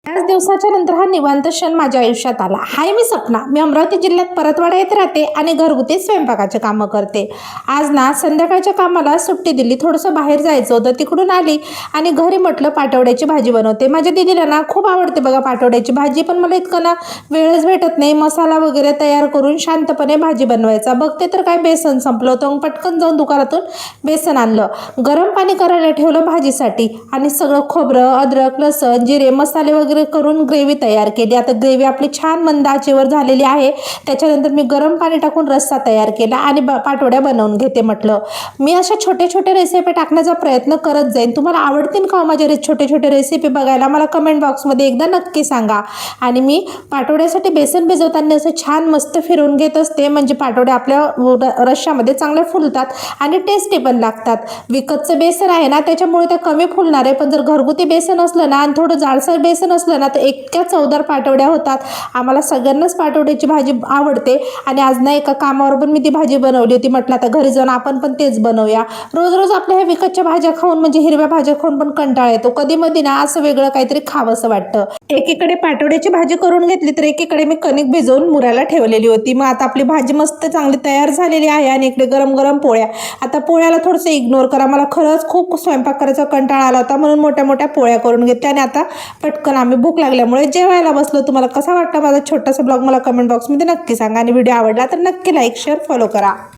बऱ्याच दिवसाच्या नंतर हा निवांत क्षण माझ्या आयुष्यात आला. हाय, मी सपना. मी अमरावती जिल्ह्यात परतवाडा येथे राहते आणि घरगुती स्वयंपाकाचे कामं करते. आज ना संध्याकाळच्या कामाला सुट्टी दिली. थोडंसं बाहेर जायचं होतं. तिकडून आली आणि घरी म्हटलं पाटवड्याची भाजी बनवते. माझ्या दीदीला ना खूप आवडते बघा पाटवड्याची भाजी, पण मला इतकं ना वेळच भेटत नाही मसाला वगैरे तयार करून शांतपणे भाजी बनवायचा. बघते तर काय बेसन संपलं होतं. मग पटकन जाऊन दुकानातून बेसन आणलं, गरम पाणी करायला ठेवलं भाजीसाठी आणि सगळं खोबरं, अद्रक, लसण, जिरे, मसाले वगैरे करून ग्रेव्ही तयार केली. आता ग्रेव्ही आपली छान मंद आचेवर झालेली आहे. त्याच्यानंतर मी गरम पाणी टाकून रस्सा तयार केला आणि पाटवड्या बनवून घेते. म्हटलं मी अशा छोटे छोटे रेसिपी टाकण्याचा प्रयत्न करत जाईन. तुम्हाला आवडतील का माझे छोटे छोटे रेसिपी बघायला? मला कमेंट बॉक्समध्ये एकदा नक्की सांगा. आणि मी पाटवड्यासाठी बेसन भिजवताना असं छान मस्त फिरवून घेत असते, म्हणजे पाटवड्या आपल्या रश्श्यामध्ये चांगले फुलतात आणि टेस्टी पण लागतात. विकतचं बेसन आहे ना त्याच्यामुळे ते कमी फुलणार आहे, पण जर घरगुती बेसन असलं ना आणि थोडं जाडसर बेसन असलं ना तर इतक्या चवदार पाटवड्या होतात. आम्हाला सगळ्यांनाच पाटवड्याची भाजी आवडते आणि आज ना एका कामावर पण मी ती भाजी बनवली होती. म्हटलं आता घरी जाऊन आपण पण तेच बनवूया. रोज रोज आपल्या ह्या विकतच्या भाज्या खाऊन, म्हणजे हिरव्या भाज्या खाऊन पण कंटाळा येतो. कधी मधी ना असं वेगळं काहीतरी खावंसं वाटतं. एकीकडे पाटवड्याची भाजी करून घेतली तर एकीकडे मी कणिक भिजवून मुरायला ठेवलेली होती. मग आता आपली भाजी मस्त चांगली तयार झालेली आहे आणि इकडे गरम गरम पोळ्या. आता पोळ्याला थोडंसं इग्नोर करा, मला खरंच खूप स्वयंपाक करायचा कंटाळा आला होता म्हणून मोठ्या मोठ्या पोळ्या करून घेतल्या आणि आता पटकन आम्ही भूक लागल्यामुळे जेवायला बसलो. तुम्हाला कसा वाटतं माझा छोटासा ब्लॉग मला कमेंट बॉक्समध्ये नक्की सांगा आणि व्हिडिओ आवडला तर नक्की लाईक, शेअर, फॉलो करा.